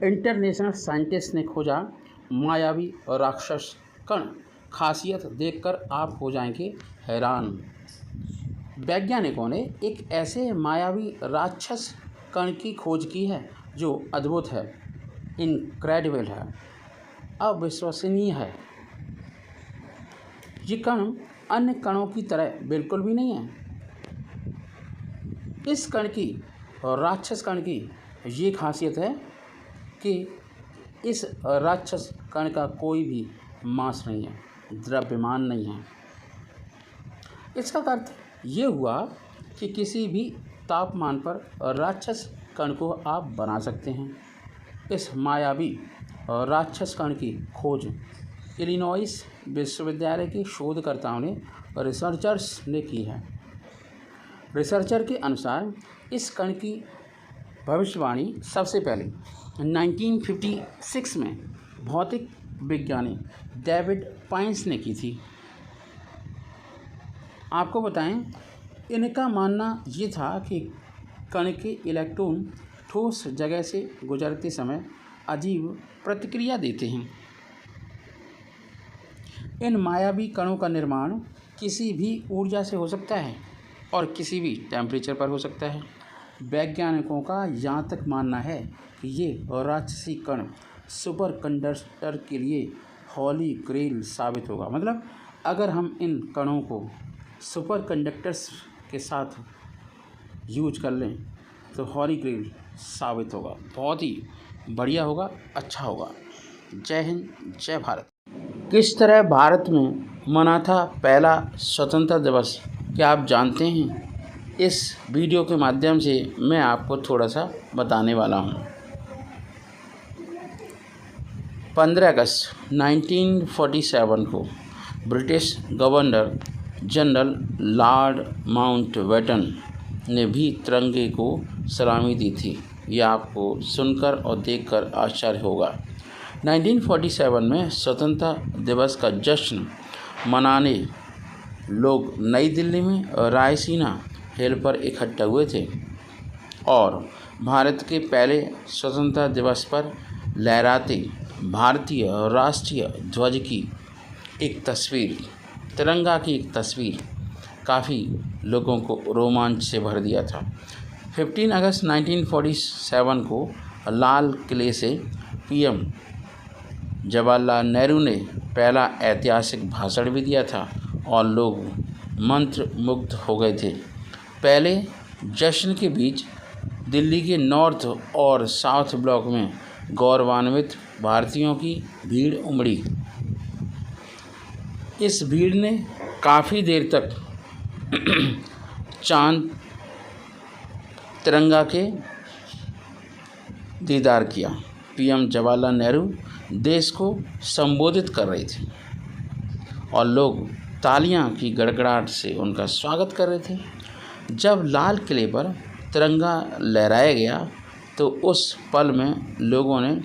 International scientist ने खोजा मायावी राक्षस कण, खासियत देखकर आप हो जाएंगे हैरान। वैज्ञानिकों ने एक ऐसे मायावी राक्षस कण की खोज की है जो अद्भुत है, इनक्रेडिबल है, अविश्वसनीय है। ये कण अन्य कणों की तरह बिल्कुल भी नहीं है। इस कण की और राक्षस कण की ये खासियत है कि इस राक्षस कण का कोई भी मास नहीं है, द्रव्यमान नहीं है। इसका अर्थ ये हुआ कि किसी भी तापमान पर राक्षस कण को आप बना सकते हैं। इस मायावी राक्षस कण की खोज इलिनॉइस विश्वविद्यालय के शोधकर्ताओं ने रिसर्चर्स ने की है। रिसर्चर के अनुसार इस कण की भविष्यवाणी सबसे पहले 1956 में भौतिक विज्ञानी डेविड पाइंस ने की थी। आपको बताएं, इनका मानना ये था कि कण के इलेक्ट्रॉन ठोस जगह से गुजरते समय अजीब प्रतिक्रिया देते हैं। इन मायावी कणों का निर्माण किसी भी ऊर्जा से हो सकता है और किसी भी टेम्परेचर पर हो सकता है। वैज्ञानिकों का यहाँ तक मानना है कि ये राक्षसी कण सुपर कंडक्टर के लिए हॉली ग्रेल साबित होगा। मतलब अगर हम इन कणों को सुपर कंडक्टर्स के साथ यूज कर लें तो हॉली ग्रेल साबित होगा। बहुत ही बढ़िया होगा, अच्छा होगा। जय हिंद, जय भारत। किस तरह भारत में मना था पहला स्वतंत्रता दिवस, क्या आप जानते हैं? इस वीडियो के माध्यम से मैं आपको थोड़ा सा बताने वाला हूँ। 15 अगस्त 1947 को British governor general Lord Mountbatten ने भी तिरंगे को सलामी दी थी। यह आपको सुनकर और देखकर आश्चर्य होगा। 1947 में स्वतंत्रता दिवस का जश्न मनाने लोग नई दिल्ली में रायसीना हिल पर इकट्ठा हुए थे और भारत के पहले स्वतंत्रता दिवस पर लहराते भारतीय राष्ट्रीय ध्वज की एक तस्वीर, तिरंगा की एक तस्वीर काफ़ी लोगों को रोमांच से भर दिया था। 15 अगस्त 1947 को लाल किले से पीएम जवाहरलाल नेहरू ने पहला ऐतिहासिक भाषण भी दिया था और लोग मंत्रमुग्ध हो गए थे। पहले जश्न के बीच दिल्ली के नॉर्थ और साउथ ब्लॉक में गौरवान्वित भारतीयों की भीड़ उमड़ी। इस भीड़ ने काफ़ी देर तक चांद तिरंगा के दीदार किया। पीएम जवाहरलाल नेहरू देश को संबोधित कर रहे थे और लोग तालियां की गड़गड़ाहट से उनका स्वागत कर रहे थे। जब लाल किले पर तिरंगा लहराया गया तो उस पल में लोगों ने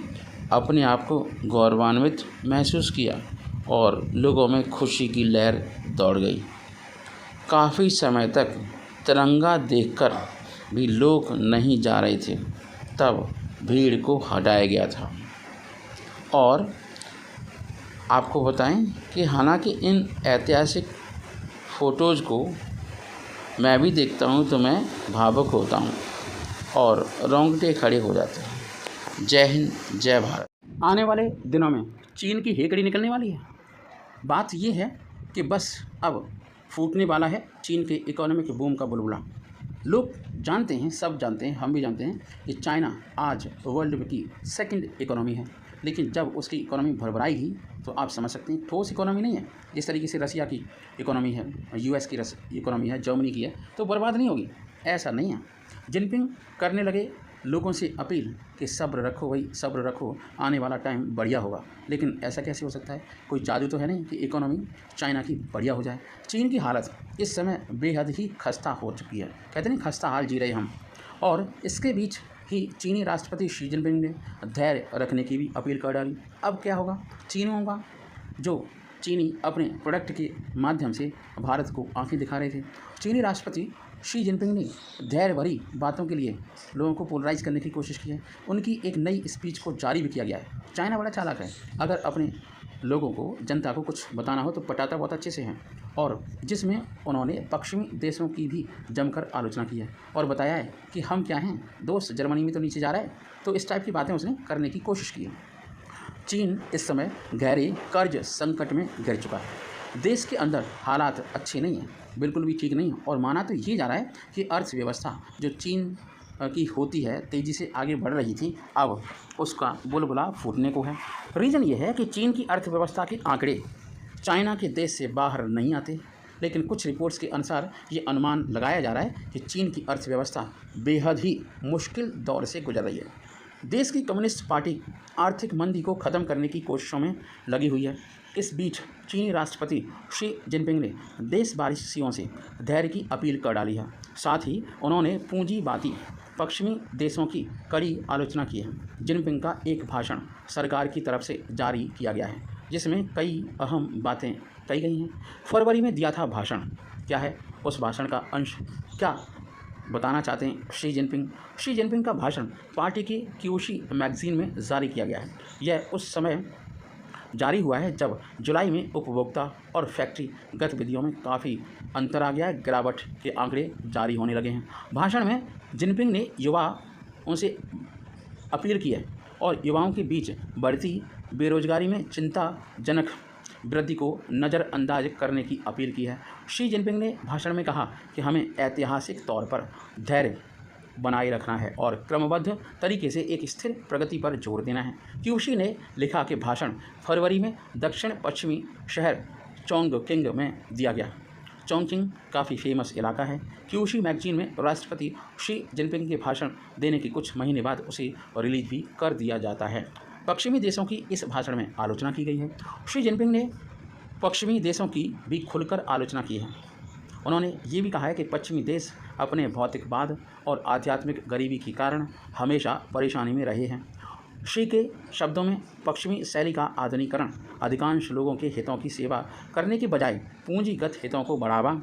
अपने आप को गौरवान्वित महसूस किया और लोगों में खुशी की लहर दौड़ गई। काफ़ी समय तक तिरंगा देखकर भी लोग नहीं जा रहे थे, तब भीड़ को हटाया गया था। और आपको बताएं कि हालांकि इन ऐतिहासिक फ़ोटोज़ को मैं भी देखता हूं तो मैं भावुक होता हूं और रोंगटे खड़े हो जाते हैं। जय हिंद, जय भारत। आने वाले दिनों में चीन की हेकड़ी निकलने वाली है। बात ये है कि बस अब फूटने वाला है चीन के इकोनॉमिक बूम का बुलबुला। लोग जानते हैं, सब जानते हैं, हम भी जानते हैं कि चाइना आज वर्ल्ड की सेकंड इकोनॉमी है। लेकिन जब उसकी इकोनॉमी भरभराएगी तो आप समझ सकते हैं ठोस इकोनॉमी नहीं है। जिस तरीके से रसिया की इकोनॉमी है, यूएस की इकोनॉमी है, जर्मनी की है, तो बर्बाद नहीं होगी, ऐसा नहीं है। जिनपिंग करने लगे लोगों से अपील कि सब्र रखो भाई, सब्र रखो, आने वाला टाइम बढ़िया होगा। लेकिन ऐसा कैसे हो सकता है? कोई जादू तो है नहीं कि इकोनॉमी चाइना की बढ़िया हो जाए। चीन की हालत इस समय बेहद ही खस्ता हो चुकी है। कहते नहीं खस्ता हाल जी रहे हम। और इसके बीच ही चीनी राष्ट्रपति शी जिनपिंग ने धैर्य रखने की भी अपील कर डाली। अब क्या होगा? चीनियों का जो चीनी अपने प्रोडक्ट के माध्यम से भारत को आंखें दिखा रहे थे। चीनी राष्ट्रपति शी जिनपिंग ने धैर्य भरी बातों के लिए लोगों को पोलराइज करने की कोशिश की है। उनकी एक नई स्पीच को जारी भी किया गया है। चाइना बड़ा चालाक है, अगर अपने लोगों को, जनता को कुछ बताना हो तो पटाता बहुत अच्छे से हैं, और जिसमें उन्होंने पश्चिमी देशों की भी जमकर आलोचना की है और बताया है कि हम क्या हैं, दोस्त जर्मनी में तो नीचे जा रहा है। तो इस टाइप की बातें उसने करने की कोशिश की है। चीन इस समय गहरे कर्ज संकट में गिर चुका है। देश के अंदर हालात अच्छे नहीं हैं, बिल्कुल भी ठीक नहीं है, और माना तो ये जा रहा है कि अर्थव्यवस्था जो चीन की होती है, तेज़ी से आगे बढ़ रही थी, अब उसका बुलबुला फूटने को है। रीज़न ये है कि चीन की अर्थव्यवस्था के आंकड़े चाइना के देश से बाहर नहीं आते, लेकिन कुछ रिपोर्ट्स के अनुसार ये अनुमान लगाया जा रहा है कि चीन की अर्थव्यवस्था बेहद ही मुश्किल दौर से गुजर रही है। देश की कम्युनिस्ट पार्टी आर्थिक मंदी को ख़त्म करने की कोशिशों में लगी हुई है। इस बीच चीनी राष्ट्रपति शी जिनपिंग ने देशवासियों से धैर्य की अपील कर डाली है। साथ ही उन्होंने पूंजीवादी पश्चिमी देशों की कड़ी आलोचना की है। जिनपिंग का एक भाषण सरकार की तरफ से जारी किया गया है, जिसमें कई अहम बातें कही गई हैं। फरवरी में दिया था भाषण, क्या है उस भाषण का अंश, क्या बताना चाहते हैं शी जिनपिंग। शी जिनपिंग का भाषण पार्टी की क्यूशी मैगजीन में जारी किया गया है। यह उस समय जारी हुआ है जब जुलाई में उपभोक्ता और फैक्ट्री गतिविधियों में काफ़ी अंतर आ गया है, गिरावट के आंकड़े जारी होने लगे हैं। भाषण में जिनपिंग ने युवाओं से अपील की है और युवाओं के बीच बढ़ती बेरोजगारी में चिंताजनक वृद्धि को नज़रअंदाज करने की अपील की है। शी जिनपिंग ने भाषण में कहा कि हमें ऐतिहासिक तौर पर धैर्य बनाए रखना है और क्रमबद्ध तरीके से एक स्थिर प्रगति पर जोर देना है। क्यूशी ने लिखा कि भाषण फरवरी में दक्षिण पश्चिमी शहर चोंगकिंग में दिया गया। चोंगकिंग काफ़ी फेमस इलाका है। क्यूशी मैगजीन में राष्ट्रपति शी जिनपिंग के भाषण देने के कुछ महीने बाद उसे रिलीज भी कर दिया जाता है। पश्चिमी देशों की इस भाषण में आलोचना की गई है। शी जिनपिंग ने पश्चिमी देशों की भी खुलकर आलोचना की है। उन्होंने ये भी कहा है कि पश्चिमी देश अपने भौतिकवाद और आध्यात्मिक गरीबी के कारण हमेशा परेशानी में रहे हैं। शी के शब्दों में पश्चिमी शैली का आधुनिकीकरण अधिकांश लोगों के हितों की सेवा करने के बजाय पूंजीगत हितों को बढ़ावा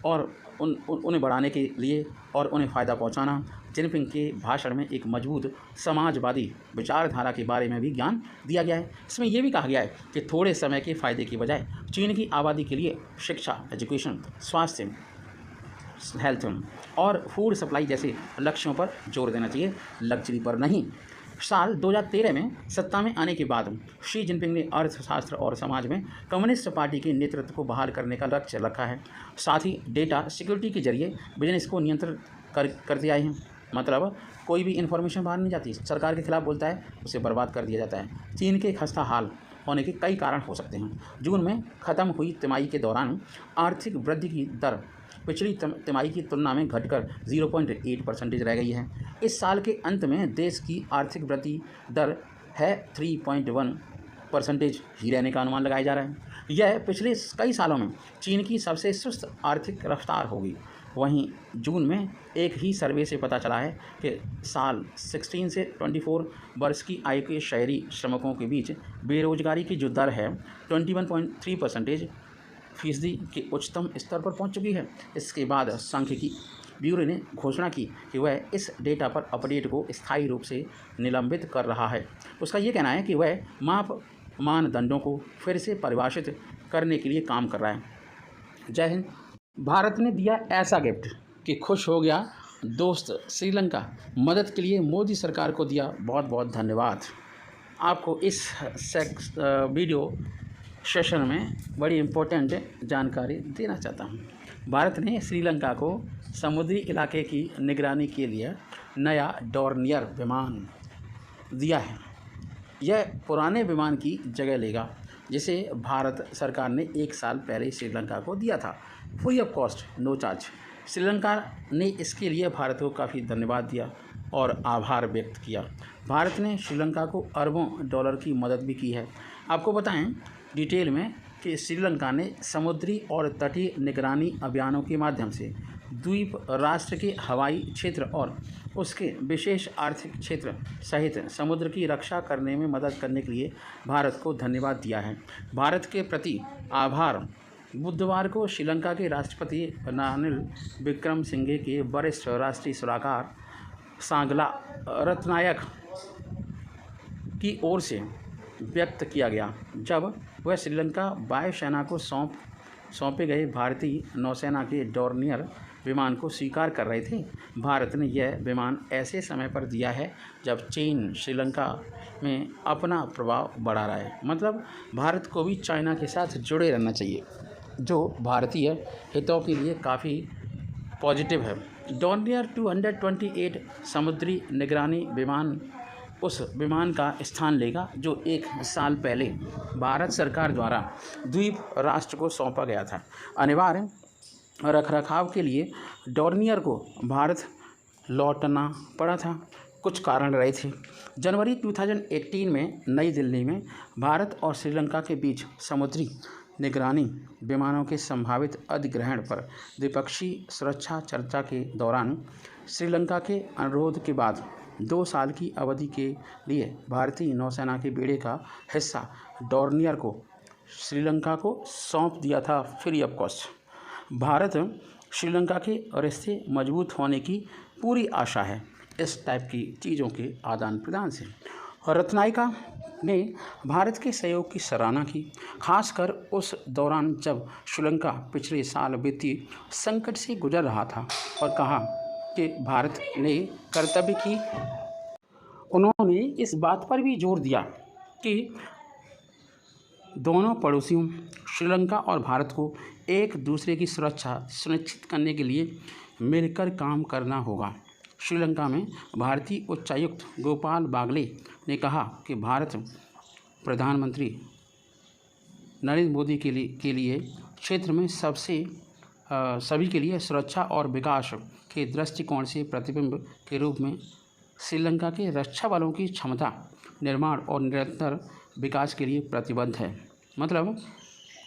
और उन्हें बढ़ाने के लिए और उन्हें फ़ायदा पहुंचाना। जिनपिंग के भाषण में एक मजबूत समाजवादी विचारधारा के बारे में भी ज्ञान दिया गया है। इसमें यह भी कहा गया है कि थोड़े समय के फ़ायदे की बजाय चीन की आबादी के लिए शिक्षा, एजुकेशन, स्वास्थ्य, हेल्थ और फूड सप्लाई जैसे लक्ष्यों पर जोर देना चाहिए, लग्जरी पर नहीं। साल 2013 में सत्ता में आने के बाद शी जिनपिंग ने अर्थशास्त्र और समाज में कम्युनिस्ट पार्टी के नेतृत्व को बहाल करने का लक्ष्य रखा है। साथ ही डेटा सिक्योरिटी के जरिए बिजनेस को नियंत्रित करते आए हैं। मतलब कोई भी इन्फॉर्मेशन बाहर नहीं जाती, सरकार के खिलाफ बोलता है उसे बर्बाद कर दिया जाता है। चीन के खस्ता हाल होने के कई कारण हो सकते हैं। जून में ख़त्म हुई तिमाही के दौरान आर्थिक वृद्धि की दर पिछली तिमाही की तुलना में घटकर 0.8% रह गई है। इस साल के अंत में देश की आर्थिक वृद्धि दर है 3.1% ही रहने का अनुमान लगाया जा रहा है। यह पिछले कई सालों में चीन की सबसे सुस्त आर्थिक रफ्तार होगी। वहीं जून में एक ही सर्वे से पता चला है कि साल 16 से 24 वर्ष की आयु के शहरी श्रमिकों के बीच बेरोजगारी की जो दर है 21.3% फीसदी के उच्चतम स्तर पर पहुंच चुकी है। इसके बाद सांख्यिकी ब्यूरो ने घोषणा की कि वह इस डेटा पर अपडेट को स्थायी रूप से निलंबित कर रहा है। उसका ये कहना है कि वह मानदंडों को फिर से परिभाषित करने के लिए काम कर रहा है। जय हिंद। भारत ने दिया ऐसा गिफ्ट कि खुश हो गया दोस्त श्रीलंका। मदद के लिए मोदी सरकार को दिया बहुत बहुत धन्यवाद। आपको इस वीडियो सेशन में बड़ी इम्पोर्टेंट जानकारी देना चाहता हूँ। भारत ने श्रीलंका को समुद्री इलाके की निगरानी के लिए नया डॉर्नियर विमान दिया है। यह पुराने विमान की जगह लेगा जिसे भारत सरकार ने 1 साल पहले श्रीलंका को दिया था, free of cost, no charge. Sri Lanka ने इसके लिए भारत को काफ़ी धन्यवाद दिया और आभार व्यक्त किया। भारत ने श्रीलंका को अरबों डॉलर की मदद भी की है। आपको बताएं डिटेल में कि श्रीलंका ने समुद्री और तटीय निगरानी अभियानों के माध्यम से द्वीप राष्ट्र के हवाई क्षेत्र और उसके विशेष आर्थिक क्षेत्र सहित समुद्र की रक्षा करने में मदद करने के लिए भारत को धन्यवाद दिया है। भारत के प्रति आभार बुधवार को श्रीलंका के राष्ट्रपति रानिल विक्रमसिंघे के वरिष्ठ राष्ट्रीय सलाहकार सांगला रत्नायक की ओर से व्यक्त किया गया जब वह श्रीलंका वायुसेना को सौंपे गए भारतीय नौसेना के डॉर्नियर विमान को स्वीकार कर रहे थे। भारत ने यह विमान ऐसे समय पर दिया है जब चीन श्रीलंका में अपना प्रभाव बढ़ा रहा है। मतलब भारत को भी चाइना के साथ जुड़े रहना चाहिए, जो भारतीय हितों के लिए काफ़ी पॉजिटिव है। डॉर्नियर 228 समुद्री निगरानी विमान उस विमान का स्थान लेगा जो 1 साल पहले भारत सरकार द्वारा द्वीप राष्ट्र को सौंपा गया था। अनिवार्य रखरखाव के लिए डॉर्नियर को भारत लौटना पड़ा था। कुछ कारण रहे थे। जनवरी 2018 में नई दिल्ली में भारत और श्रीलंका के बीच समुद्री निगरानी विमानों के संभावित अधिग्रहण पर द्विपक्षीय सुरक्षा चर्चा के दौरान श्रीलंका के अनुरोध के बाद 2 साल की अवधि के लिए भारतीय नौसेना के बेड़े का हिस्सा डॉर्नियर को श्रीलंका को सौंप दिया था free of cost. Bharat Sri Lanka के रिश्ते मजबूत होने की पूरी आशा है इस टाइप की चीज़ों के आदान प्रदान से। रत्नायका ने भारत के सहयोग की सराहना की, खासकर उस दौरान जब श्रीलंका पिछले साल वित्तीय संकट से गुजर रहा था, और कहा कि भारत ने कर्तव्य की। उन्होंने इस बात पर भी जोर दिया कि दोनों पड़ोसियों श्रीलंका और भारत को एक दूसरे की सुरक्षा सुनिश्चित करने के लिए मिलकर काम करना होगा। श्रीलंका में भारतीय उच्चायुक्त गोपाल बागले ने कहा कि भारत प्रधानमंत्री नरेंद्र मोदी के लिए क्षेत्र में सभी के लिए सुरक्षा और विकास के दृष्टिकोण से प्रतिबिंब के रूप में श्रीलंका के रक्षा बलों की क्षमता निर्माण और निरंतर विकास के लिए प्रतिबद्ध है। मतलब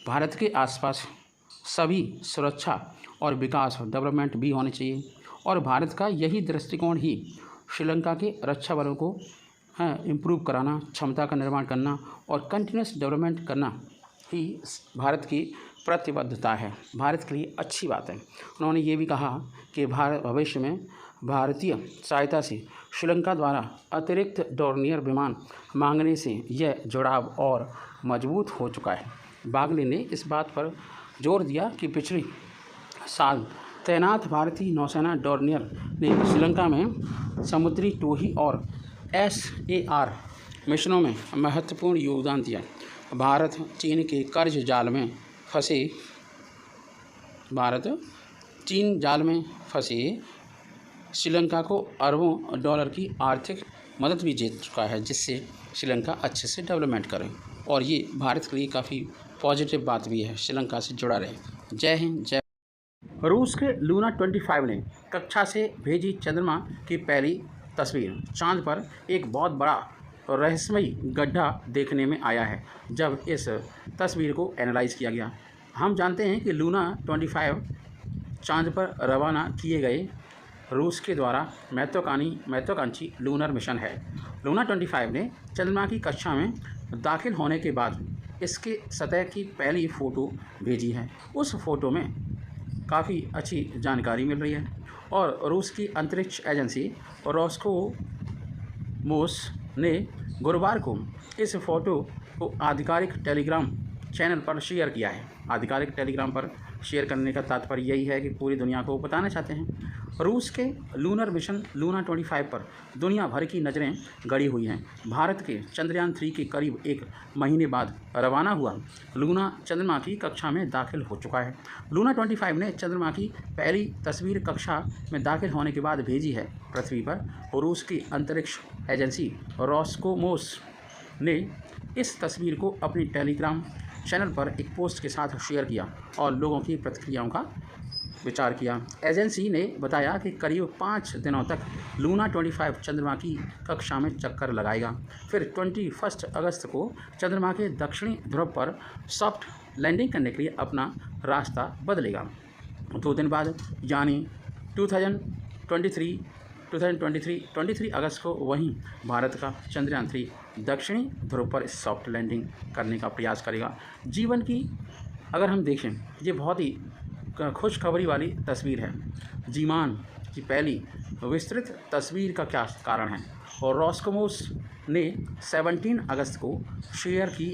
भारत के आसपास सभी सुरक्षा और विकास डेवलपमेंट भी होने चाहिए, और भारत का यही दृष्टिकोण ही श्रीलंका के रक्षा बलों को इम्प्रूव कराना, क्षमता का निर्माण करना और कंटिन्यूस डेवलपमेंट करना ही भारत की प्रतिबद्धता है। भारत के लिए अच्छी बात है। उन्होंने ये भी कहा कि भविष्य में भारतीय सहायता से श्रीलंका द्वारा अतिरिक्त डॉर्नियर विमान मांगने से यह जुड़ाव और मजबूत हो चुका है। बागले ने इस बात पर जोर दिया कि पिछले साल तैनात भारतीय नौसेना डॉर्नियर ने श्रीलंका में समुद्री टोही और SAR मिशनों में महत्वपूर्ण योगदान दिया। भारत चीन जाल में फंसे श्रीलंका को अरबों डॉलर की आर्थिक मदद भी दे चुका है, जिससे श्रीलंका अच्छे से डेवलपमेंट करे, और ये भारत के लिए काफ़ी पॉजिटिव बात भी है। श्रीलंका से जुड़ा रहे। जय हिंद, जय। रूस के लूना 25 ने कक्षा से भेजी चंद्रमा की पहली तस्वीर। चांद पर एक बहुत बड़ा रहस्यमयी गड्ढा देखने में आया है जब इस तस्वीर को एनालाइज किया गया। हम जानते हैं कि लूना 25 चांद पर रवाना किए गए रूस के द्वारा महत्वाकांक्षी लूनर मिशन है। लूना 25 ने चंद्रमा की कक्षा में दाखिल होने के बाद इसके सतह की पहली फ़ोटो भेजी है। उस फ़ोटो में काफ़ी अच्छी जानकारी मिल रही है, और रूस की अंतरिक्ष एजेंसी रोस्कोमोस ने गुरुवार को इस फ़ोटो को आधिकारिक टेलीग्राम चैनल पर शेयर किया है। आधिकारिक टेलीग्राम पर शेयर करने का तात्पर्य यही है कि पूरी दुनिया को बताना चाहते हैं। रूस के लूनर मिशन लूना 25 पर दुनिया भर की नज़रें गड़ी हुई हैं। भारत के चंद्रयान 3 के करीब 1 महीने बाद रवाना हुआ लूना चंद्रमा की कक्षा में दाखिल हो चुका है। लूना 25 ने चंद्रमा की पहली तस्वीर कक्षा में दाखिल होने के बाद भेजी है। पृथ्वी पर रूस की अंतरिक्ष एजेंसी रोस्कोमोस ने इस तस्वीर को अपनी टेलीग्राम चैनल पर एक पोस्ट के साथ शेयर किया और लोगों की प्रतिक्रियाओं का विचार किया। एजेंसी ने बताया कि करीब 5 दिनों तक लूना 25 चंद्रमा की कक्षा में चक्कर लगाएगा, फिर 21 अगस्त को चंद्रमा के दक्षिणी ध्रुव पर सॉफ्ट लैंडिंग करने के लिए अपना रास्ता बदलेगा। 2 दिन बाद यानी 23 अगस्त को वहीं भारत का चंद्रयान 3 दक्षिणी ध्रुव पर सॉफ्ट लैंडिंग करने का प्रयास करेगा। जीवन की अगर हम देखें, ये बहुत ही खुशखबरी वाली तस्वीर है। जीमान की पहली विस्तृत तस्वीर का क्या कारण है, और रॉसकोमोस ने 17 अगस्त को शेयर की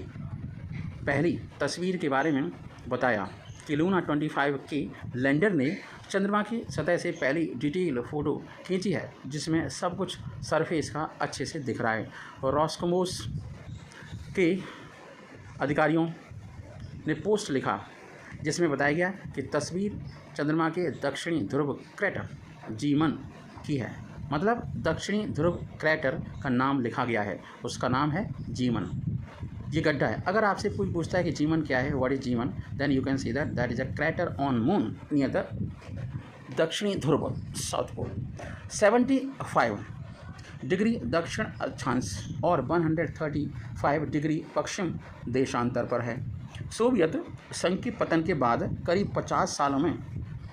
पहली तस्वीर के बारे में बताया कि लूना 25 के लैंडर ने चंद्रमा की सतह से पहली डिटेल फ़ोटो खींची है, जिसमें सब कुछ सरफेस का अच्छे से दिख रहा है। और रॉसकोमोस के अधिकारियों ने पोस्ट लिखा जिसमें बताया गया कि तस्वीर चंद्रमा के दक्षिणी ध्रुव क्रेटर जीमन की है। मतलब दक्षिणी ध्रुव क्रेटर का नाम लिखा गया है, उसका नाम है जीमन। ये गड्ढा है। अगर आपसे कोई पूछता है कि जीमन क्या है, what is Zeeman, then you can see that is a crater on moon near the दक्षिणी ध्रुव साउथ पोल। 75 डिग्री दक्षिण अक्षांश और 135 डिग्री पश्चिम देशांतर पर है। सोवियत संघ के पतन के बाद करीब 50 सालों में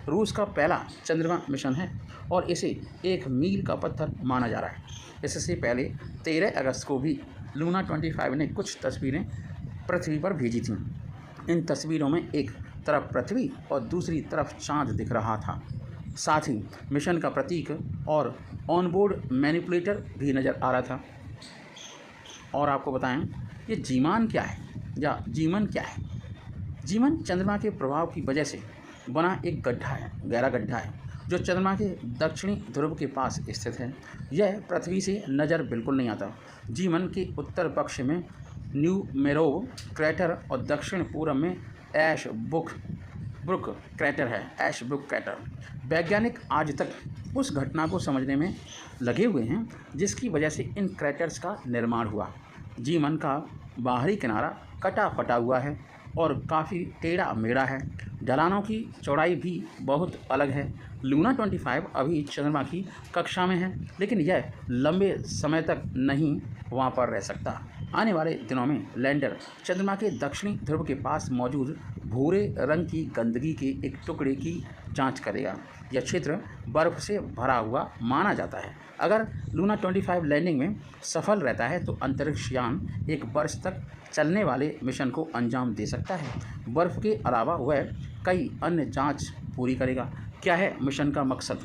रूस का पहला चंद्रमा मिशन है और इसे एक मील का पत्थर माना जा रहा है। इससे पहले 13 अगस्त को भी लूना 25 ने कुछ तस्वीरें पृथ्वी पर भेजी थीं। इन तस्वीरों में एक तरफ पृथ्वी और दूसरी तरफ चांद दिख रहा था। साथ ही मिशन का प्रतीक और ऑनबोर्ड मैनिपुलेटर भी नज़र आ रहा था। और आपको बताएं, ये जीमान क्या है या जीमन क्या है। जीमन चंद्रमा के प्रभाव की वजह से बना एक गड्ढा है, गहरा गड्ढा है, जो चंद्रमा के दक्षिणी ध्रुव के पास स्थित है। यह पृथ्वी से नज़र बिल्कुल नहीं आता। जीमन के उत्तर पक्ष में न्यू मेरोव क्रेटर और दक्षिण पूर्व में ऐश ब्रुक क्रेटर है। ऐश ब्रुक क्रेटर। वैज्ञानिक आज तक उस घटना को समझने में लगे हुए हैं जिसकी वजह से इन क्रेटर्स का निर्माण हुआ। जीमन का बाहरी किनारा कटा फटा हुआ है और काफ़ी टेढ़ा मेढ़ा है। ढलानों की चौड़ाई भी बहुत अलग है। लूना 25 अभी चंद्रमा की कक्षा में है, लेकिन यह लंबे समय तक नहीं वहाँ पर रह सकता। आने वाले दिनों में लैंडर चंद्रमा के दक्षिणी ध्रुव के पास मौजूद भूरे रंग की गंदगी के एक टुकड़े की जांच करेगा। यह क्षेत्र बर्फ़ से भरा हुआ माना जाता है। अगर लूना 25 लैंडिंग में सफल रहता है तो अंतरिक्ष यान 1 वर्ष तक चलने वाले मिशन को अंजाम दे सकता है। बर्फ़ के अलावा वह कई अन्य जांच पूरी करेगा। क्या है मिशन का मकसद?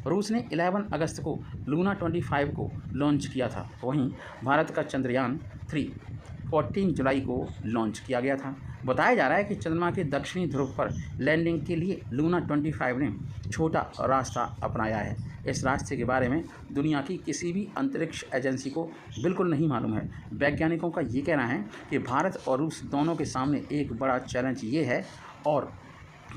रूस ने 11 अगस्त को लूना 25 को लॉन्च किया था। वहीं भारत का चंद्रयान 3 14 जुलाई को लॉन्च किया गया था। बताया जा रहा है कि चंद्रमा के दक्षिणी ध्रुव पर लैंडिंग के लिए लूना 25 ने छोटा रास्ता अपनाया है। इस रास्ते के बारे में दुनिया की किसी भी अंतरिक्ष एजेंसी को बिल्कुल नहीं मालूम है। वैज्ञानिकों का ये कहना है कि भारत और रूस दोनों के सामने एक बड़ा चैलेंज ये है, और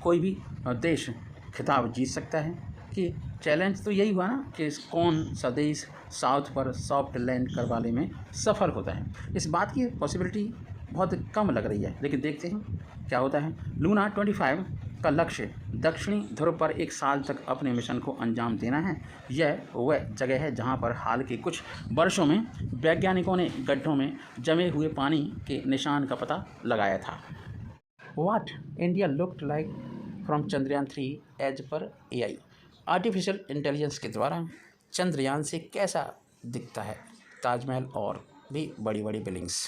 कोई भी देश खिताब जीत सकता है। कि चैलेंज तो यही हुआ ना कि कौन सा देश साउथ पर सॉफ्ट लैंड करवाने में सफल होता है। इस बात की पॉसिबिलिटी बहुत कम लग रही है, लेकिन देखते हैं क्या होता है। लूना 25 का लक्ष्य दक्षिणी ध्रुव पर 1 साल तक अपने मिशन को अंजाम देना है। यह वह जगह है जहां पर हाल के कुछ वर्षों में वैज्ञानिकों ने गड्ढों में जमे हुए पानी के निशान का पता लगाया था। What India looked like from Chandrayaan 3 as per AI। Artificial intelligence के द्वारा चंद्रयान से कैसा दिखता है ताजमहल और भी बड़ी बड़ी buildings.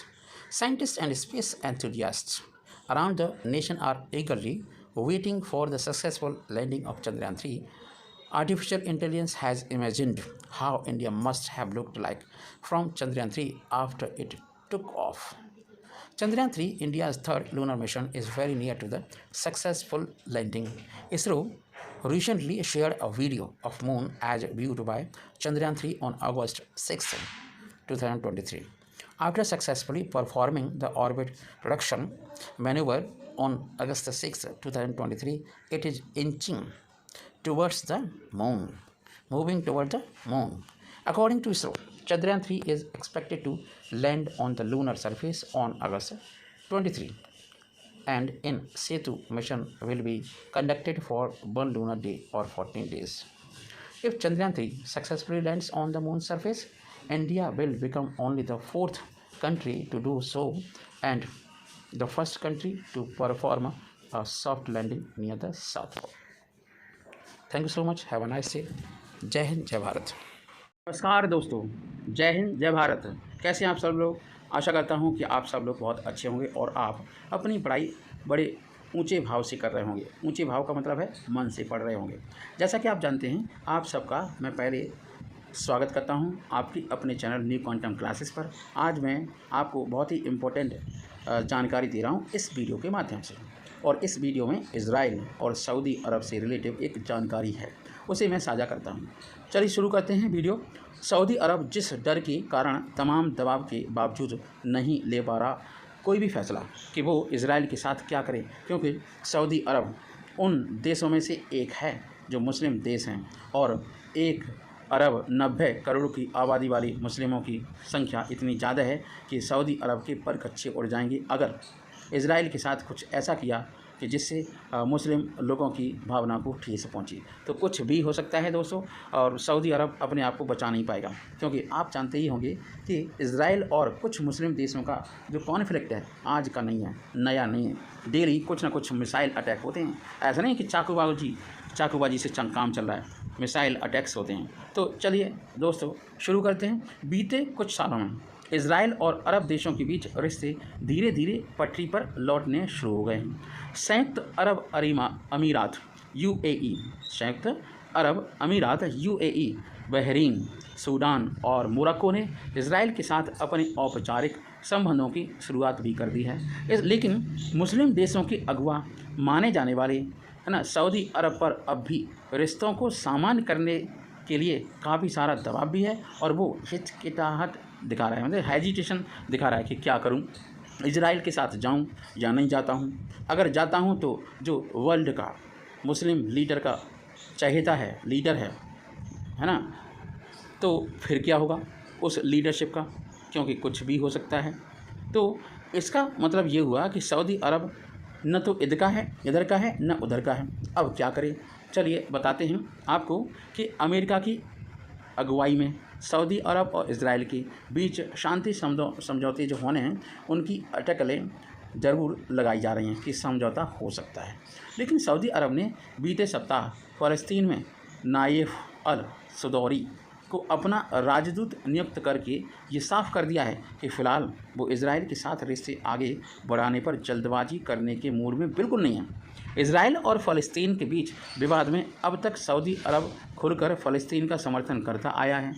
Scientist and space enthusiasts around the nation are eagerly waiting for the successful landing of Chandrayaan 3. Artificial intelligence has imagined how India must have looked like from Chandrayaan 3 after it took off. Chandrayaan 3, India's third lunar mission, is very near to the successful landing. ISRO recently shared a video of moon as viewed by Chandrayaan 3 on August 6, 2023. After successfully performing the orbit reduction maneuver on August 6, 2023, it is inching towards the moon, moving toward the moon. According to ISRO, Chandrayaan 3 is expected to land on the lunar surface on August 23, and in Setu mission will be conducted for 1 lunar day or 14 days. If Chandrayaan 3 successfully lands on the moon's surface, India will become only the 4th country to do so and the first country to perform a soft landing near the South Pole. Thank you so much. Have a nice day. जय हिंद, जय भारत। नमस्कार दोस्तों, जय हिंद, जय भारत। कैसे हैं आप सब लोग? आशा करता हूं कि आप सब लोग बहुत अच्छे होंगे और आप अपनी पढ़ाई बड़े ऊंचे भाव से कर रहे होंगे। ऊंचे भाव का मतलब है मन से पढ़ रहे होंगे। जैसा कि आप जानते हैं, आप सबका मैं पहले स्वागत करता हूं आपकी अपने चैनल न्यू क्वांटम क्लासेस पर। आज मैं आपको बहुत ही इम्पोर्टेंट जानकारी दे रहा हूं इस वीडियो के माध्यम से, और इस वीडियो में इज़राइल और सऊदी अरब से रिलेटिव एक जानकारी है, उसे मैं साझा करता हूं। चलिए शुरू करते हैं वीडियो। सऊदी अरब जिस डर के कारण तमाम दबाव के बावजूद नहीं ले पा रहा कोई भी फैसला कि वो इज़राइल के साथ क्या करे, क्योंकि सऊदी अरब उन देशों में से एक है जो मुस्लिम देश हैं, और 1 अरब 90 करोड़ की आबादी वाली मुस्लिमों की संख्या इतनी ज़्यादा है कि सऊदी अरब के पर कच्चे उड़ जाएंगे अगर इज़राइल के साथ कुछ ऐसा किया कि जिससे मुस्लिम लोगों की भावना को ठेस पहुंची। तो कुछ भी हो सकता है दोस्तों, और सऊदी अरब अपने आप को बचा नहीं पाएगा, क्योंकि आप जानते ही होंगे कि इज़राइल और कुछ मुस्लिम देशों का जो कॉन्फ्लिक्ट है आज का नहीं है, नया नहीं है। डेली कुछ ना कुछ मिसाइल अटैक होते हैं। ऐसा नहीं कि चाकूबाजी से काम चल रहा है, मिसाइल अटैक्स होते हैं। तो चलिए दोस्तों शुरू करते हैं। बीते कुछ सालों में इज़राइल और अरब देशों के बीच रिश्ते धीरे धीरे पटरी पर लौटने शुरू हो गए हैं। संयुक्त अरब अमीरात यूएई, संयुक्त अरब अमीरात यूएई, बहरीन, सूडान और मोरक्को ने इज़राइल के साथ अपने औपचारिक संबंधों की शुरुआत भी कर दी है। लेकिन मुस्लिम देशों के अगुवा माने जाने वाले है ना सऊदी अरब पर अब भी रिश्तों को सामान्य करने के लिए काफ़ी सारा दबाव भी है, और वो हिचकिचाहट दिखा रहा है, मतलब हेजिटेशन दिखा रहा है कि क्या करूं, इजराइल के साथ जाऊं या नहीं जाता हूं। अगर जाता हूं तो जो वर्ल्ड का मुस्लिम लीडर का चहेता है, लीडर है ना, तो फिर क्या होगा उस लीडरशिप का, क्योंकि कुछ भी हो सकता है। तो इसका मतलब ये हुआ कि सऊदी अरब न तो इधर का है न उधर का है। अब क्या करें, चलिए बताते हैं आपको कि अमेरिका की अगुवाई में सऊदी अरब और इज़राइल के बीच शांति समझौते जो होने हैं उनकी अटकलें ज़रूर लगाई जा रही हैं कि समझौता हो सकता है। लेकिन सऊदी अरब ने बीते सप्ताह फ़लस्तीन में नाइफ अल सदौरी को अपना राजदूत नियुक्त करके ये साफ कर दिया है कि फ़िलहाल वो इज़राइल के साथ रिश्ते आगे बढ़ाने पर जल्दबाजी करने के मूड में बिल्कुल नहीं है। इज़राइल और फ़लस्तीन के बीच विवाद में अब तक सऊदी अरब खुलकर फ़लस्तीन का समर्थन करता आया है।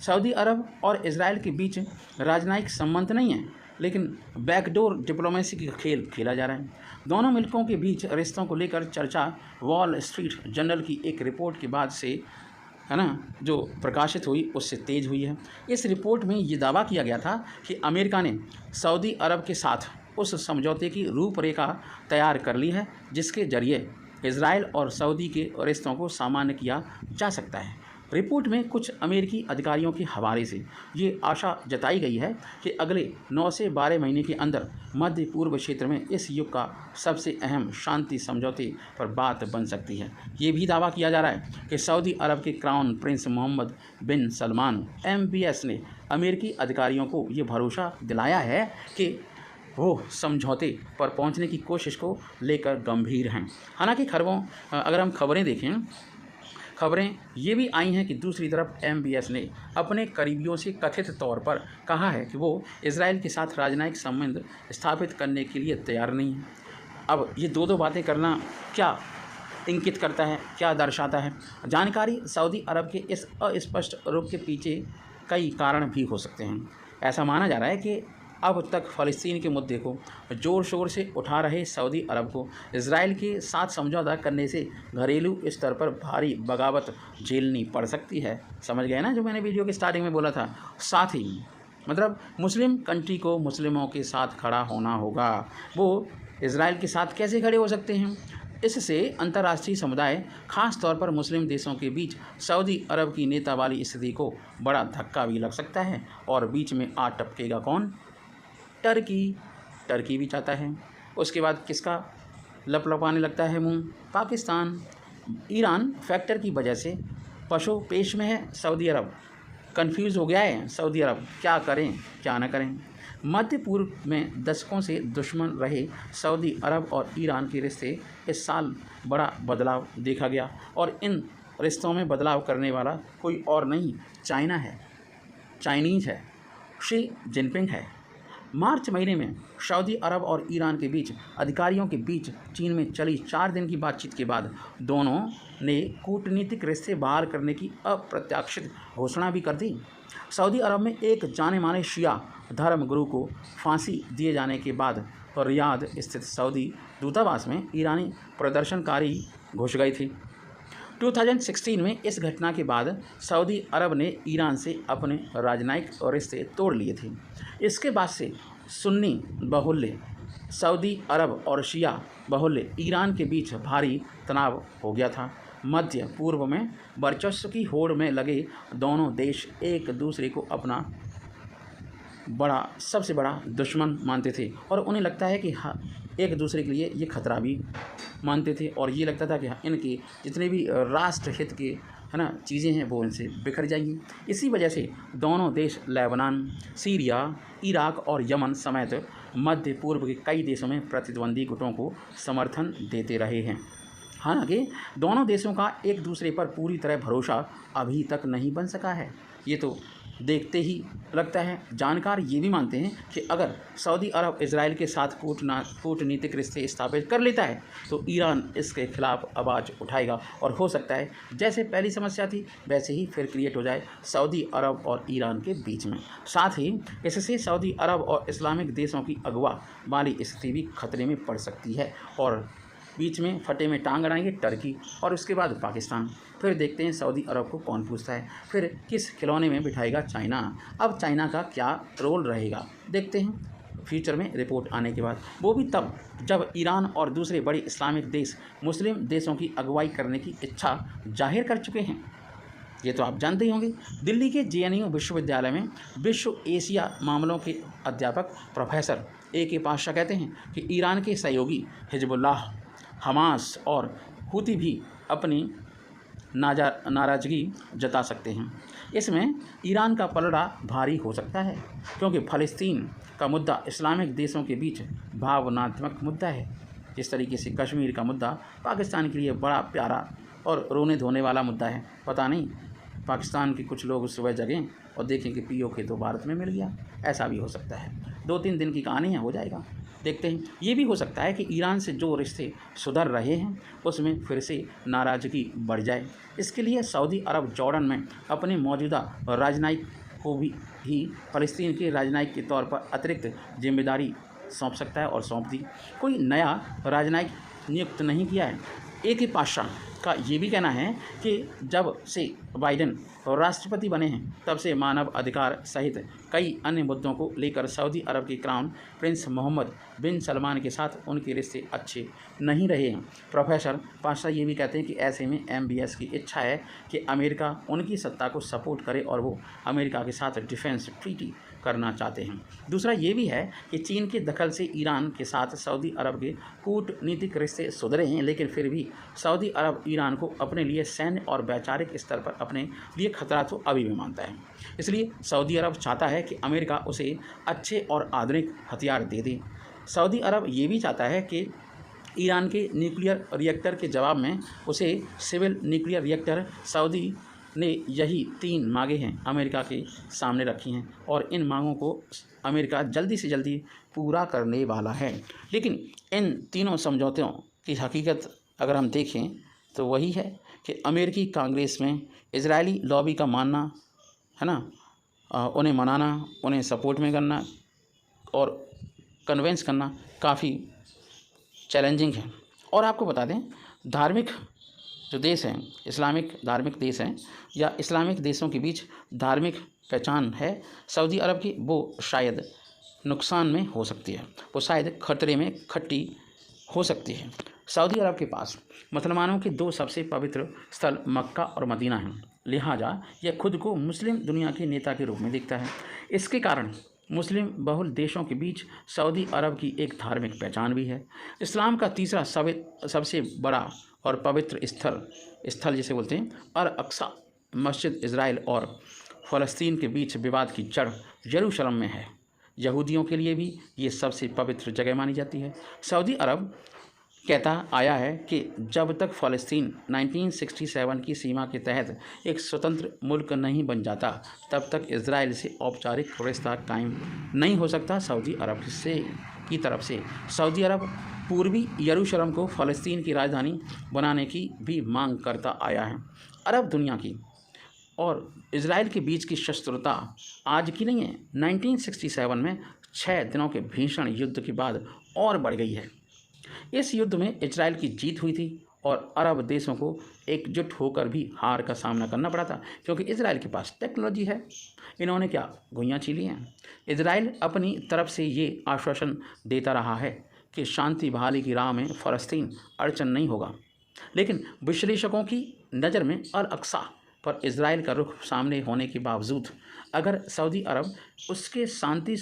सऊदी अरब और इज़राइल के बीच राजनयिक संबंध नहीं है, लेकिन बैकडोर डिप्लोमेसी का खेल खेला जा रहा है। दोनों मुल्कों के बीच रिश्तों को लेकर चर्चा वॉल स्ट्रीट जर्नल की एक रिपोर्ट के बाद से है ना जो प्रकाशित हुई उससे तेज़ हुई है। इस रिपोर्ट में ये दावा किया गया था कि अमेरिका ने सऊदी अरब के साथ उस समझौते की रूपरेखा तैयार कर ली है जिसके जरिए इज़राइल और सऊदी के रिश्तों को सामान्य किया जा सकता है। रिपोर्ट में कुछ अमेरिकी अधिकारियों के हवाले से ये आशा जताई गई है कि अगले 9 से 12 महीने के अंदर मध्य पूर्व क्षेत्र में इस युग का सबसे अहम शांति समझौते पर बात बन सकती है। ये भी दावा किया जा रहा है कि सऊदी अरब के क्राउन प्रिंस मोहम्मद बिन सलमान MBS ने अमेरिकी अधिकारियों को ये भरोसा दिलाया है कि वो समझौते पर पहुंचने की कोशिश को लेकर गंभीर हैं। हालांकि अगर हम खबरें देखें, खबरें ये भी आई हैं कि दूसरी तरफ MBS ने अपने करीबियों से कथित तौर पर कहा है कि वो इज़राइल के साथ राजनयिक संबंध स्थापित करने के लिए तैयार नहीं है। अब ये दो बातें करना क्या इंगित करता है, क्या दर्शाता है? जानकारी सऊदी अरब के इस अस्पष्ट रुख के पीछे कई कारण भी हो सकते हैं। ऐसा माना जा रहा है कि अब तक फ़लस्तीन के मुद्दे को ज़ोर शोर से उठा रहे सऊदी अरब को इज़राइल के साथ समझौता करने से घरेलू स्तर पर भारी बगावत झेलनी पड़ सकती है। समझ गए ना जो मैंने वीडियो के स्टार्टिंग में बोला था। साथ ही मतलब मुस्लिम कंट्री को मुस्लिमों के साथ खड़ा होना होगा। वो इज़राइल के साथ कैसे खड़े हो सकते हैं? इससे अंतर्राष्ट्रीय समुदाय खास तौर पर मुस्लिम देशों के बीच सऊदी अरब की नेता वाली स्थिति को बड़ा धक्का भी लग सकता है, और बीच में आ टपकेगा कौन? टर्की भी चाहता है। उसके बाद किसका लपलपाने लगता है मुंह? पाकिस्तान। ईरान फैक्टर की वजह से पेश में है सऊदी अरब। कंफ्यूज हो गया है सऊदी अरब, क्या करें क्या न करें। मध्य पूर्व में दशकों से दुश्मन रहे सऊदी अरब और ईरान के रिश्ते इस साल बड़ा बदलाव देखा गया, और इन रिश्तों में बदलाव करने वाला कोई और नहीं चाइनीज़ है, शी जिनपिंग है। मार्च महीने में सऊदी अरब और ईरान के बीच अधिकारियों के बीच चीन में चली 4 दिन की बातचीत के बाद दोनों ने कूटनीतिक रिश्ते बहाल करने की अप्रत्याशित घोषणा भी कर दी। सऊदी अरब में एक जाने माने शिया धर्मगुरु को फांसी दिए जाने के बाद रियाद स्थित सऊदी दूतावास में ईरानी प्रदर्शनकारी घुस गए थे। 2016 में इस घटना के बाद सऊदी अरब ने ईरान से अपने राजनयिक रिश्ते तोड़ लिए थे। इसके बाद से सुन्नी बहुल्य सऊदी अरब और शिया बहुल्य ईरान के बीच भारी तनाव हो गया था। मध्य पूर्व में वर्चस्व की होड़ में लगे दोनों देश एक दूसरे को अपना सबसे बड़ा दुश्मन मानते थे और उन्हें लगता है कि एक दूसरे के लिए ये खतरा भी मानते थे और ये लगता था कि इनके जितने भी राष्ट्र हित के चीज़ें हैं वो इनसे बिखर जाएंगी। इसी वजह से दोनों देश लेबनान, सीरिया, इराक और यमन समेत मध्य पूर्व के कई देशों में प्रतिद्वंदी गुटों को समर्थन देते रहे हैं। हालांकि दोनों देशों का एक दूसरे पर पूरी तरह भरोसा अभी तक नहीं बन सका है। ये तो देखते ही लगता है। जानकार ये भी मानते हैं कि अगर सऊदी अरब इजराइल के साथ कूटनीतिक रिश्ते स्थापित कर लेता है तो ईरान इसके खिलाफ आवाज़ उठाएगा और हो सकता है जैसे पहली समस्या थी वैसे ही फिर क्रिएट हो जाए सऊदी अरब और ईरान के बीच में। साथ ही इससे सऊदी अरब और इस्लामिक देशों की अगवा वाली स्थिति भी खतरे में पड़ सकती है और बीच में फटे में टांग अड़ाएंगे टर्की और उसके बाद पाकिस्तान। फिर देखते हैं सऊदी अरब को कौन पूछता है, फिर किस खिलौने में बिठाएगा चाइना। अब चाइना का क्या रोल रहेगा देखते हैं फ्यूचर में रिपोर्ट आने के बाद, वो भी तब जब ईरान और दूसरे बड़े इस्लामिक देश मुस्लिम देशों की अगुवाई करने की इच्छा जाहिर कर चुके हैं। ये तो आप जानते ही होंगे। दिल्ली के JNU विश्वविद्यालय में विश्व एशिया मामलों के अध्यापक प्रोफेसर AK पातशाह कहते हैं कि ईरान के सहयोगी हिजबुल्लाह, हमास और हुती भी अपनी नाराज़गी जता सकते हैं। इसमें ईरान का पलड़ा भारी हो सकता है क्योंकि फ़लस्तीन का मुद्दा इस्लामिक देशों के बीच भावनात्मक मुद्दा है। जिस तरीके से कश्मीर का मुद्दा पाकिस्तान के लिए बड़ा प्यारा और रोने धोने वाला मुद्दा है। पता नहीं पाकिस्तान के कुछ लोग सुबह जगें और देखें कि POK तो भारत में मिल गया, ऐसा भी हो सकता है। 2-3 दिन की कहानी है, हो जाएगा। देखते हैं। ये भी हो सकता है कि ईरान से जो रिश्ते सुधर रहे हैं उसमें फिर से नाराज़गी बढ़ जाए। इसके लिए सऊदी अरब जॉर्डन में अपने मौजूदा राजनयिक को भी फ़लस्तीन के राजनयिक के तौर पर अतिरिक्त जिम्मेदारी सौंप सकता है और सौंप दी। कोई नया राजनयिक नियुक्त नहीं किया है। AK पातशाह का ये भी कहना है कि जब से बाइडेन राष्ट्रपति बने हैं तब से मानव अधिकार सहित कई अन्य मुद्दों को लेकर सऊदी अरब के क्राउन प्रिंस मोहम्मद बिन सलमान के साथ उनके रिश्ते अच्छे नहीं रहे हैं। प्रोफेसर पातशाह ये भी कहते हैं कि ऐसे में MBS की इच्छा है कि अमेरिका उनकी सत्ता को सपोर्ट करे और वो अमेरिका के साथ डिफेंस ट्रीटी करना चाहते हैं। दूसरा ये भी है कि चीन के दखल से ईरान के साथ सऊदी अरब के कूटनीतिक रिश्ते सुधरे हैं, लेकिन फिर भी सऊदी अरब ईरान को अपने लिए सैन्य और वैचारिक स्तर पर अपने लिए खतरा तो अभी भी मानता है। इसलिए सऊदी अरब चाहता है कि अमेरिका उसे अच्छे और आधुनिक हथियार दे दे। सऊदी अरब ये भी चाहता है कि ईरान के न्यूक्लियर रिएक्टर के जवाब में उसे सिविल न्यूक्लियर रिएक्टर सऊदी ने यही 3 मांगें हैं अमेरिका के सामने रखी हैं और इन मांगों को अमेरिका जल्दी से जल्दी पूरा करने वाला है। लेकिन इन तीनों समझौतों की हकीकत अगर हम देखें तो वही है कि अमेरिकी कांग्रेस में इजरायली लॉबी का मानना है ना, उन्हें मनाना, उन्हें सपोर्ट में करना और कन्वेंस करना काफ़ी चैलेंजिंग है। और आपको बता दें धार्मिक जो देश हैं, इस्लामिक धार्मिक देश हैं या इस्लामिक देशों के बीच धार्मिक पहचान है सऊदी अरब की, वो शायद नुकसान में हो सकती है, वो शायद खतरे में खट्टी हो सकती है। सऊदी अरब के पास मुसलमानों के 2 सबसे पवित्र स्थल मक्का और मदीना हैं, लिहाजा यह खुद को मुस्लिम दुनिया के नेता के रूप में देखता है। इसके कारण मुस्लिम बहुल देशों के बीच सऊदी अरब की एक धार्मिक पहचान भी है। इस्लाम का तीसरा सबसे बड़ा और पवित्र स्थल जिसे बोलते हैं अल अक्सा मस्जिद इज़राइल और फ़लस्तीन के बीच विवाद की जड़ यरूशलेम में है। यहूदियों के लिए भी ये सबसे पवित्र जगह मानी जाती है। सऊदी अरब कहता आया है कि जब तक फ़लस्तीन 1967 की सीमा के तहत एक स्वतंत्र मुल्क नहीं बन जाता तब तक इजराइल से औपचारिक रिश्ता कायम नहीं हो सकता। सऊदी अरब की तरफ से सऊदी अरब पूर्वी यरूशलेम को फ़लस्तीन की राजधानी बनाने की भी मांग करता आया है। अरब दुनिया की और इजराइल के बीच की शत्रुता आज की नहीं है, 1967 में 6 दिनों के भीषण युद्ध के बाद और बढ़ गई है। इस युद्ध में इजराइल की जीत हुई थी और अरब देशों को एकजुट होकर भी हार का सामना करना पड़ा था, क्योंकि इजराइल के पास टेक्नोलॉजी है। इन्होंने क्या घुइयाँ छीली हैं। इजराइल अपनी तरफ से ये आश्वासन देता रहा है कि शांति बहाली की राह में फ़लस्तीन अड़चन नहीं होगा, लेकिन विश्लेषकों की नज़र में अल अक्सा पर इजराइल का रुख सामने होने के बावजूद अगर सऊदी अरब उसके शांति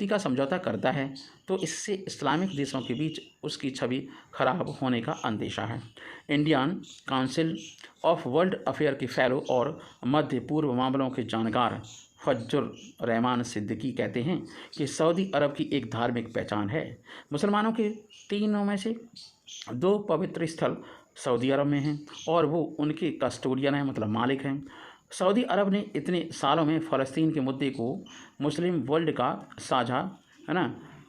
का समझौता करता है तो इससे इस्लामिक देशों के बीच उसकी छवि खराब होने का अंदेशा है। Indian council of world affair के फेलो और मध्य पूर्व मामलों के जानकार फज्जुर रहमान सिद्दीकी कहते हैं कि सऊदी अरब की एक धार्मिक पहचान है। मुसलमानों के 3 में से 2 पवित्र स्थल सऊदी अरब में हैं और वो उनके कस्टोडियन हैं, मतलब मालिक हैं। सऊदी अरब ने इतने सालों में फ़लस्तीन के मुद्दे को मुस्लिम वर्ल्ड का साझा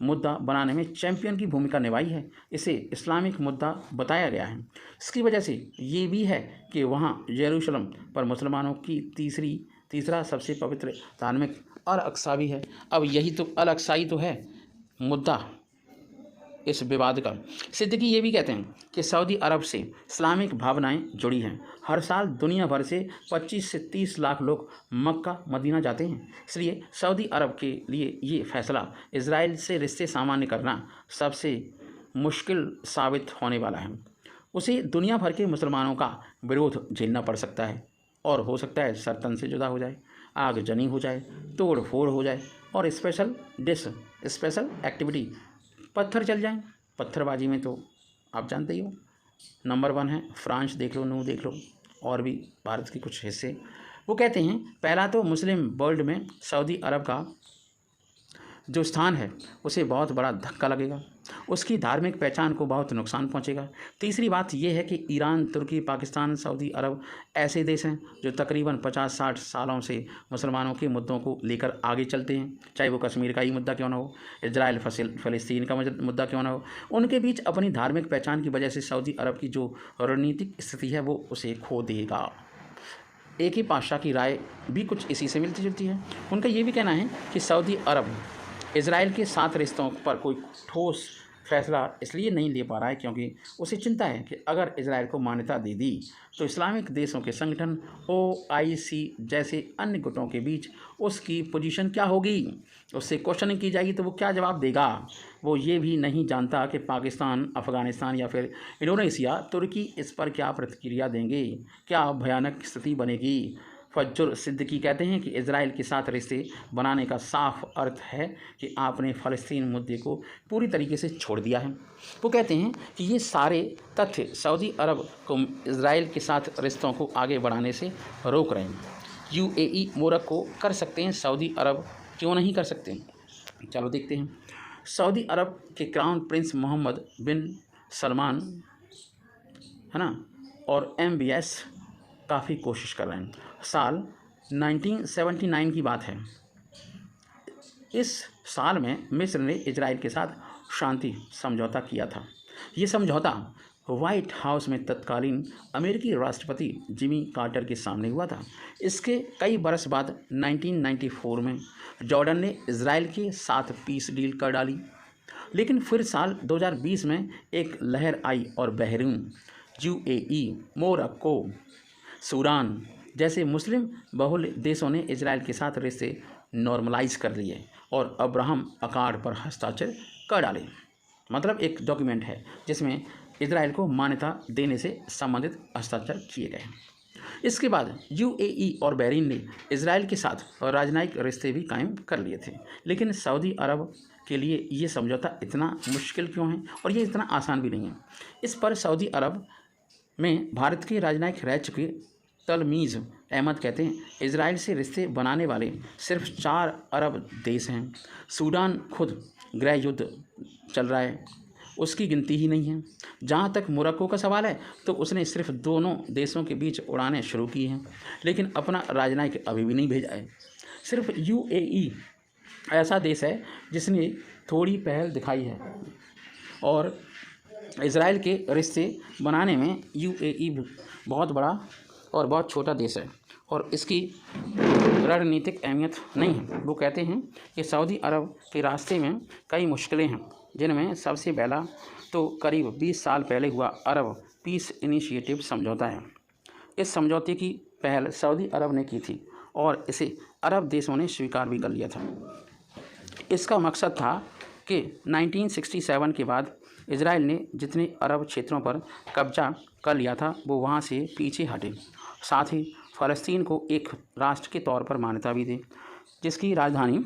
मुद्दा बनाने में चैंपियन की भूमिका निभाई है। इसे इस्लामिक मुद्दा बताया गया है। इसकी वजह से ये भी है कि वहाँ यरूशलेम पर मुसलमानों की तीसरा सबसे पवित्र धार्मिक अल अक्सा भी है। अब यही तो अल अक्सा ही तो है मुद्दा इस विवाद का। सिद्दीकी ये भी कहते हैं कि सऊदी अरब से इस्लामिक भावनाएं जुड़ी हैं। हर साल दुनिया भर से 25 से 30 लाख लोग मक्का मदीना जाते हैं। इसलिए सऊदी अरब के लिए ये फैसला इजराइल से रिश्ते सामान्य करना सबसे मुश्किल साबित होने वाला है। उसे दुनिया भर के मुसलमानों का विरोध झेलना पड़ सकता है और हो सकता है सर्तन से जुदा हो जाए, आगजनी हो जाए, तोड़ फोड़ हो जाए और स्पेशल एक्टिविटी पत्थर चल जाएं। पत्थरबाजी में तो आप जानते ही हो नंबर 1 है। फ्रांस देख लो, नू देख लो, और भी भारत के कुछ हिस्से। वो कहते हैं पहला तो मुस्लिम वर्ल्ड में सऊदी अरब का जो स्थान है उसे बहुत बड़ा धक्का लगेगा, उसकी धार्मिक पहचान को बहुत नुकसान पहुंचेगा। तीसरी बात यह है कि ईरान, तुर्की, पाकिस्तान, सऊदी अरब ऐसे देश हैं जो तकरीबन 50-60 सालों से मुसलमानों के मुद्दों को लेकर आगे चलते हैं, चाहे वो कश्मीर का ही मुद्दा क्यों ना हो, इजराइल फ़लस्तीन का मुद्दा क्यों ना हो। उनके बीच अपनी धार्मिक पहचान की वजह से सऊदी अरब की जो रणनीतिक स्थिति है वो उसे खो देगा। एक ही पातशाह की राय भी कुछ इसी से मिलती जुलती है। उनका ये भी कहना है कि सऊदी अरब इजराइल के साथ रिश्तों पर कोई ठोस फैसला इसलिए नहीं ले पा रहा है क्योंकि उसे चिंता है कि अगर इजराइल को मान्यता दे दी तो इस्लामिक देशों के संगठन OIC जैसे अन्य गुटों के बीच उसकी पोजीशन क्या होगी। उससे क्वेश्चनिंग की जाएगी तो वो क्या जवाब देगा। वो ये भी नहीं जानता कि पाकिस्तान, अफ़गानिस्तान या फिर इंडोनेशिया, तुर्की इस पर क्या प्रतिक्रिया देंगे, क्या भयानक स्थिति बनेगी। फज्जुर सिद्दीकी कहते हैं कि इजराइल के साथ रिश्ते बनाने का साफ अर्थ है कि आपने फ़लस्तीन मुद्दे को पूरी तरीके से छोड़ दिया है। वो कहते हैं कि ये सारे तथ्य सऊदी अरब को इजराइल के साथ रिश्तों को आगे बढ़ाने से रोक रहे हैं। UAE, मोरक्को कर सकते हैं, सऊदी अरब क्यों नहीं कर सकते। चलो देखते हैं। सऊदी अरब के क्राउन प्रिंस मोहम्मद बिन सलमान और MBS काफ़ी कोशिश कर रहे हैं। साल 1979 की बात है। इस साल में मिस्र ने इजराइल के साथ शांति समझौता किया था। ये समझौता वाइट हाउस में तत्कालीन अमेरिकी राष्ट्रपति जिमी कार्टर के सामने हुआ था। इसके कई बरस बाद 1994 में जॉर्डन ने इजराइल के साथ पीस डील कर डाली, लेकिन फिर साल 2020 में एक लहर आई और बहरीन, UAE, मोरक्को, सूडान जैसे मुस्लिम बहुल देशों ने इजराइल के साथ रिश्ते नॉर्मलाइज कर लिए और अब्राहम अकॉर्ड पर हस्ताक्षर कर डाले। मतलब एक डॉक्यूमेंट है जिसमें इजराइल को मान्यता देने से संबंधित हस्ताक्षर किए गए। इसके बाद UAE और बहरीन ने इजराइल के साथ राजनयिक रिश्ते भी कायम कर लिए थे। लेकिन सऊदी अरब के लिए ये समझौता इतना मुश्किल क्यों है और ये इतना आसान भी नहीं है। इस पर सऊदी अरब में भारत के राजनयिक रह चुके तलमीज़ अहमद कहते हैं इजराइल से रिश्ते बनाने वाले सिर्फ 4 अरब देश हैं। सूडान खुद गृह युद्ध चल रहा है उसकी गिनती ही नहीं है। जहाँ तक मोरक्को का सवाल है तो उसने सिर्फ दोनों देशों के बीच उड़ानें शुरू की हैं, लेकिन अपना राजनयिक अभी भी नहीं भेजा है। सिर्फ यूएई ऐसा देश है जिसने थोड़ी पहल दिखाई है, और इज़राइल के रिश्ते बनाने में यूएई बहुत बड़ा और बहुत छोटा देश है, और इसकी रणनीतिक अहमियत नहीं है। वो कहते हैं कि सऊदी अरब के रास्ते में कई मुश्किलें हैं, जिनमें सबसे पहला तो करीब 20 साल पहले हुआ अरब पीस इनिशिएटिव समझौता है। इस समझौते की पहल सऊदी अरब ने की थी और इसे अरब देशों ने स्वीकार भी कर लिया था। इसका मकसद था कि 1967 के बाद इज़राइल ने जितने अरब क्षेत्रों पर कब्जा कर लिया था वो वहाँ से पीछे हटे, साथ ही फ़लस्तीन को एक राष्ट्र के तौर पर मान्यता भी दे, जिसकी राजधानी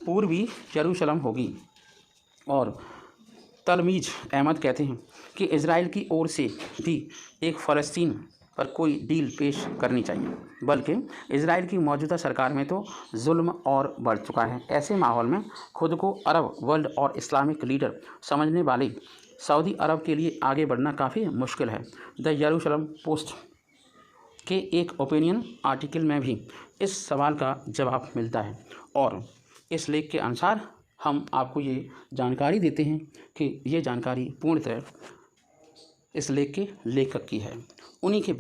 पूर्वी यरूशलेम होगी। और तलमीज़ अहमद कहते हैं कि इज़राइल की ओर से भी एक फ़लस्तीन पर कोई डील पेश करनी चाहिए, बल्कि इज़राइल की मौजूदा सरकार में तो जुल्म और बढ़ चुका है। ऐसे माहौल में खुद को अरब वर्ल्ड और इस्लामिक लीडर समझने वाले सऊदी अरब के लिए आगे बढ़ना काफ़ी मुश्किल है। द यरूशलेम पोस्ट के एक ओपिनियन आर्टिकल में भी इस सवाल का जवाब मिलता है, और इस लेख के अनुसार हम आपको ये जानकारी देते हैं कि ये जानकारी पूर्णतः इस लेख के लेखक की है। उन्हीं के